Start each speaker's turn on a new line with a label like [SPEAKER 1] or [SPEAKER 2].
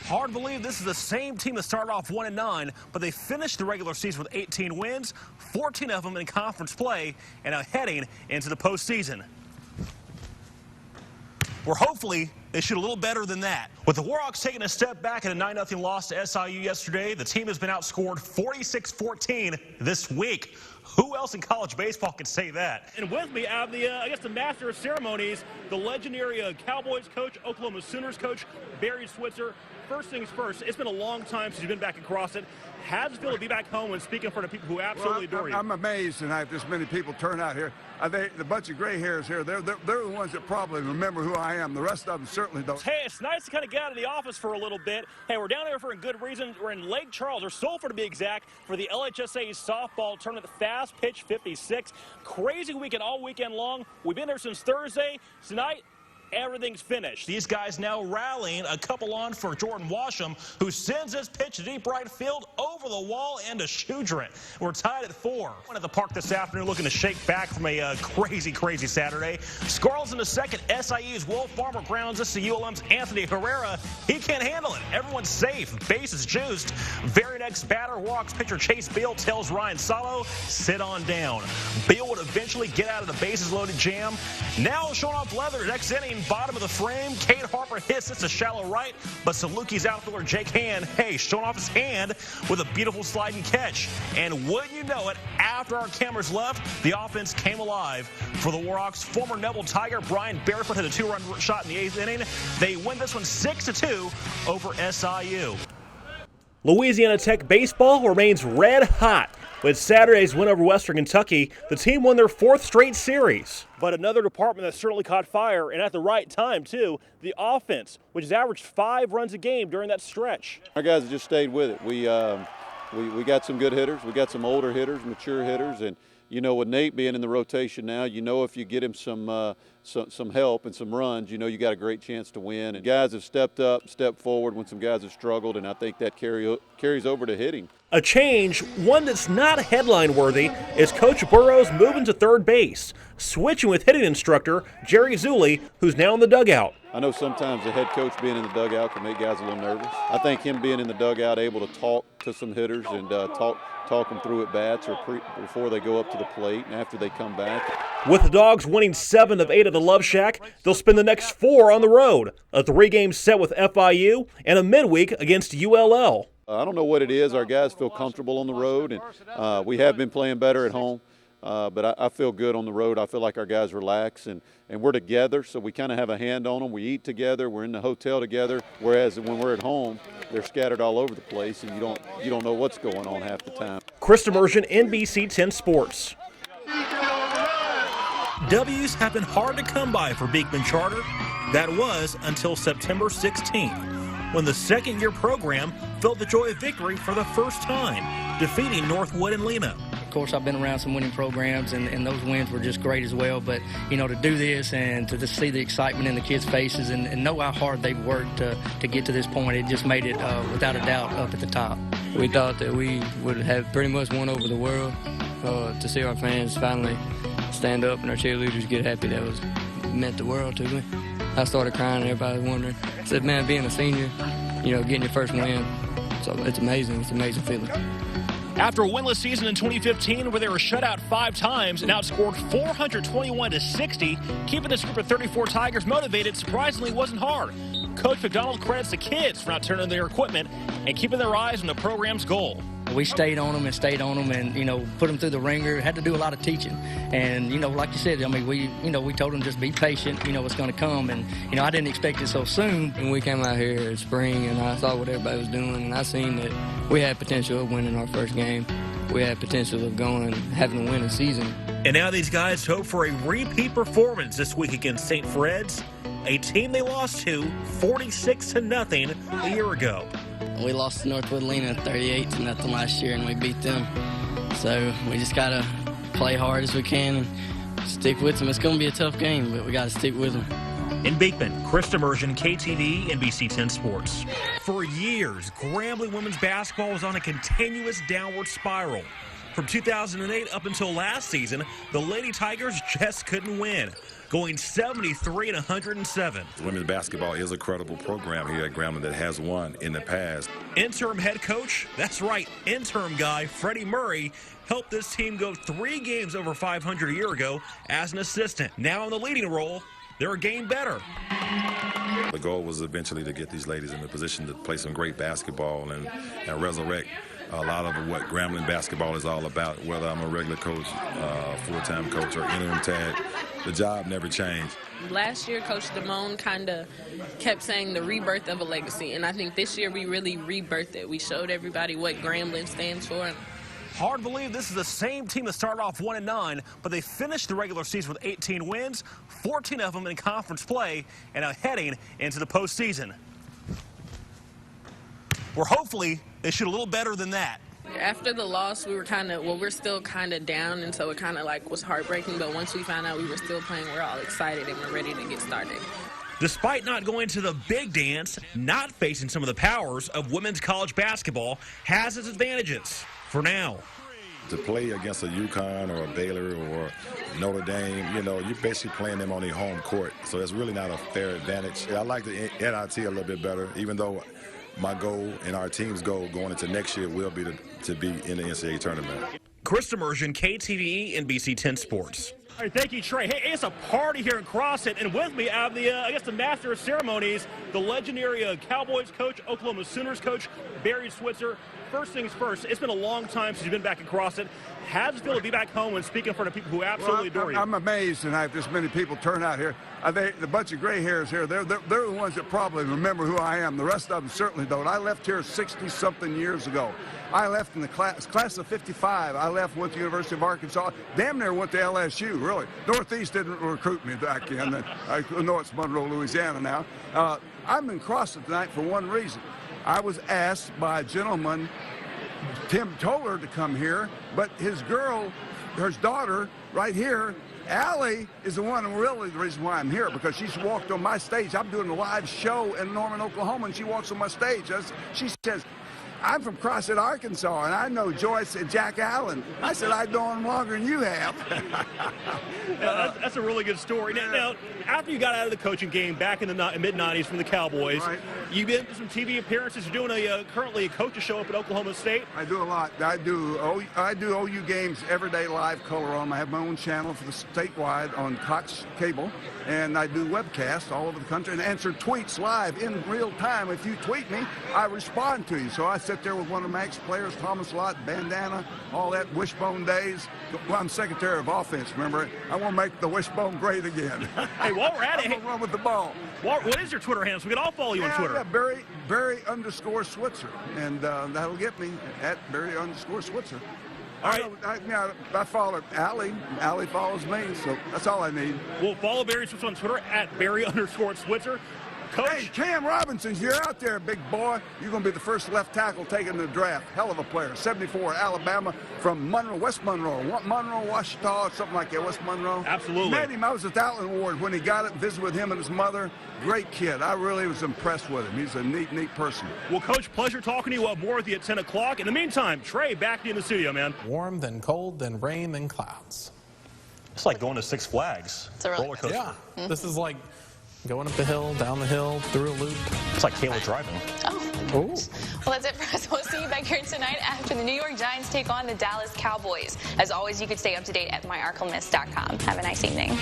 [SPEAKER 1] Hard to believe this is the same team that started off 1-9, but they finished the regular season with 18 wins, 14 of them in conference play, and now heading into the postseason. Where hopefully they shoot a little better than that. With the Warhawks taking a step back in a 9-0 loss to SIU yesterday, the team has been outscored 46-14 this week. Who else in college baseball can say that? And with me, I have the master of ceremonies, the legendary Cowboys coach, Oklahoma Sooners coach, Barry Switzer. First things first, it's been a long time since you've been back across it. How does it feel to be back home and speak in front of people who absolutely adore you?
[SPEAKER 2] I'm amazed tonight this many people turn out here. The bunch of gray hairs here, they're the ones that probably remember who I am. The rest of them certainly don't.
[SPEAKER 1] Hey, it's nice to kind of get out of the office for a little bit. Hey, we're down here for a good reason. We're in Lake Charles, or Sulphur to be exact, for the LHSA softball tournament, Fast Pitch 56. Crazy weekend all weekend long. We've been there since Thursday. Tonight, everything's finished. These guys now rallying, a couple on for Jordan Washam, who sends his pitch to deep right field, over the wall, and to Shudrin. We're tied at 4. At the park this afternoon looking to shake back from a crazy Saturday. Scoreless in the second. SIU's Will Farmer grounds this to ULM's Anthony Herrera. He can't handle it. Everyone's safe. Bases juiced. Very next batter, Warhawks pitcher Chase Beal tells Ryan Salo, sit on down. Beal would eventually get out of the bases loaded jam. Now showing off leather. Next inning, bottom of the frame. Kate Harper hits it to shallow right, but Salukis outfielder Jake Hand, showing off his hand with a beautiful sliding catch. And wouldn't you know it, after our cameras left, the offense came alive for the Warhawks. Former Neville Tiger Brian Barefoot had a 2-run shot in the 8th inning. They win this one 6-2 over SIU. Louisiana Tech baseball remains red hot. With Saturday's win over Western Kentucky, the team won their 4th straight series. But another department that certainly caught fire, and at the right time, too, the offense, which has averaged 5 runs a game during that stretch.
[SPEAKER 3] Our guys have just stayed with it. We got some good hitters. We got some older hitters, mature hitters, and you know, with Nate being in the rotation now, you know if you get him some help and some runs, you know you got a great chance to win. And guys have stepped up, stepped forward when some guys have struggled, and I think that carries over to hitting.
[SPEAKER 1] A change, one that's not headline-worthy, is Coach Burrows moving to third base, switching with hitting instructor Jerry Zulli, who's now in the dugout.
[SPEAKER 3] I know sometimes the head coach being in the dugout can make guys a little nervous. I think him being in the dugout, able to talk to some hitters and talk them through at bats or before they go up to the plate and after they come back.
[SPEAKER 1] With the Dogs winning 7 of 8 at the Love Shack, they'll spend the next 4 on the road. A 3-game set with FIU and a midweek against ULL.
[SPEAKER 3] I don't know what it is. Our guys feel comfortable on the road, and we have been playing better at home. But I feel good on the road. I feel like our guys relax, and we're together, so we kind of have a hand on them. We eat together. We're in the hotel together, whereas when we're at home, they're scattered all over the place, and you don't know what's going on half the time.
[SPEAKER 1] Chris Immersion, NBC 10 Sports. W's have been hard to come by for Beekman Charter. That was until September 16th, when the second-year program felt the joy of victory for the first time, defeating Northwood and Lena.
[SPEAKER 4] Of course, I've been around some winning programs, and those wins were just great as well. But, you know, to do this and to just see the excitement in the kids' faces and know how hard they've worked to get to this point, it just made it, without a doubt, up at the top.
[SPEAKER 5] We thought that we would have pretty much won over the world. To see our fans finally stand up and our cheerleaders get happy, that meant the world to me. I started crying and everybody was wondering. I said, man, being a senior, you know, getting your first win, so it's amazing. It's an amazing feeling.
[SPEAKER 1] After a winless season in 2015 where they were shut out 5 times and outscored 421-60, keeping this group of 34 Tigers motivated surprisingly wasn't hard. Coach McDonald credits the kids for not turning their equipment and keeping their eyes on the program's goal.
[SPEAKER 4] We stayed on them and, you know, put them through the ringer. Had to do a lot of teaching. And, you know, like you said, I mean, we told them just be patient, you know, it's going to come. And, you know, I didn't expect it so soon.
[SPEAKER 5] And we came out here in spring, and I saw what everybody was doing, and I seen that we had potential of winning our first game. We had potential of going and having a winning season.
[SPEAKER 1] And now these guys hope for a repeat performance this week against St. Fred's, a team they lost to 46-0 a year ago.
[SPEAKER 4] We lost to Northwood Lena 38-0 last year, and we beat them. So we just got to play hard as we can and stick with them. It's going to be a tough game, but we got to stick with them.
[SPEAKER 1] In Beekman, Chris Immersion, KTV, NBC 10 Sports. For years, Grambling women's basketball was on a continuous downward spiral. From 2008 up until last season, the Lady Tigers just couldn't win, going 73-107.
[SPEAKER 6] Women's basketball is a credible program here at Grambling that has won in the past.
[SPEAKER 1] Interim head coach, that's right, interim guy Freddie Murray, helped this team go 3 games over 500 a year ago as an assistant. Now in the leading role, they're a game better.
[SPEAKER 6] The goal was eventually to get these ladies in a position to play some great basketball and resurrect a lot of what Grambling basketball is all about. Whether I'm a regular coach, full-time coach, or interim tag, the job never changed.
[SPEAKER 7] Last year, Coach Damone kind of kept saying the rebirth of a legacy, and I think this year we really rebirthed it. We showed everybody what Grambling stands for.
[SPEAKER 1] Hard to believe this is the same team that started off 1-9, but they finished the regular season with 18 wins, 14 of them in conference play, and are heading into the postseason. Where hopefully they shoot a little better than that.
[SPEAKER 7] After the loss, we were we're still kind of down, and so it kind of was heartbreaking, but once we found out we were still playing, we're all excited and we're ready to get started.
[SPEAKER 1] Despite not going to the big dance, not facing some of the powers of women's college basketball has its advantages for now.
[SPEAKER 6] To play against a UConn or a Baylor or Notre Dame, you're basically playing them on their home court, so it's really not a fair advantage. I like the NIT a little bit better, even though my goal and our team's goal going into next year will be to be in the NCAA tournament.
[SPEAKER 1] Chris Immersion, KTVE, NBC 10 Sports. All right, thank you, Trey. Hey, it's a party here in CrossFit, and with me, I have the master of ceremonies, the legendary Cowboys coach, Oklahoma Sooners coach, Barry Switzer. First things first, it's been a long time since you've been back in CrossFit. How does it feel to be back home and speak in front of people who absolutely adore you?
[SPEAKER 2] I'm amazed tonight this many people turn out here. The bunch of gray hairs here, they're the ones that probably remember who I am. The rest of them certainly don't. I left here 60-something years ago. I left in the class of 55. I left, went to the University of Arkansas. Damn near went to LSU, really. Northeast didn't recruit me back then. I know it's Monroe, Louisiana now. I'm in CrossFit tonight for one reason. I was asked by a gentleman, Tim Toller, to come here, but his daughter right here, Allie, is the one really the reason why I'm here, because she's walked on my stage. I'm doing a live show in Norman, Oklahoma, and she walks on my stage. She says, I'm from CrossFit, Arkansas, and I know Joyce and Jack Allen. I said, I know them longer than you have.
[SPEAKER 1] That's a really good story. Now, after you got out of the coaching game back in the mid-'90s from the Cowboys,
[SPEAKER 2] right.
[SPEAKER 1] You've been to some TV appearances. You're doing currently a coach's show up at Oklahoma State.
[SPEAKER 2] I do a lot. I do OU games every day live color on. I have my own channel for the statewide on Cox Cable, and I do webcasts all over the country and answer tweets live in real time. If you tweet me, I respond to you. So I sit there with one of Mac's players, Thomas Lott, Bandana, all that Wishbone days. Well, I'm Secretary of Offense, remember? I want to make the Wishbone great again.
[SPEAKER 1] Hey, while we're at it,
[SPEAKER 2] I'm going to run with the ball.
[SPEAKER 1] What is your Twitter handle so we can all follow you on Twitter?
[SPEAKER 2] Yeah, Barry_Switzer, and that'll get me at Barry_Switzer.
[SPEAKER 1] All right.
[SPEAKER 2] I follow Allie. Allie follows me, so that's all I need.
[SPEAKER 1] We'll follow Barry Switzer on Twitter at Barry_Switzer. Coach.
[SPEAKER 2] Hey, Cam Robinson, you're out there, big boy. You're going to be the first left tackle taken in the draft. Hell of a player. 74, Alabama, from Monroe, West Monroe, Washita, something like that, West Monroe.
[SPEAKER 1] Absolutely.
[SPEAKER 2] Met him. I was at the Outland Award when he got it, visited with him and his mother. Great kid. I really was impressed with him. He's a neat person.
[SPEAKER 1] Well, Coach, pleasure talking to you. More with you at 10 o'clock. In the meantime, Trey, back to you in the studio, man.
[SPEAKER 8] Warm, then cold, then rain, then clouds.
[SPEAKER 1] It's like going to Six Flags.
[SPEAKER 9] It's a roller
[SPEAKER 1] coaster.
[SPEAKER 8] Yeah. Mm-hmm. This is like going up the hill, down the hill, through a loop.
[SPEAKER 1] It's like Kayla driving.
[SPEAKER 9] Oh.
[SPEAKER 8] Ooh.
[SPEAKER 9] Well, that's it for us. We'll see you back here tonight after the New York Giants take on the Dallas Cowboys. As always, you can stay up to date at myarklemiss.com. Have a nice evening.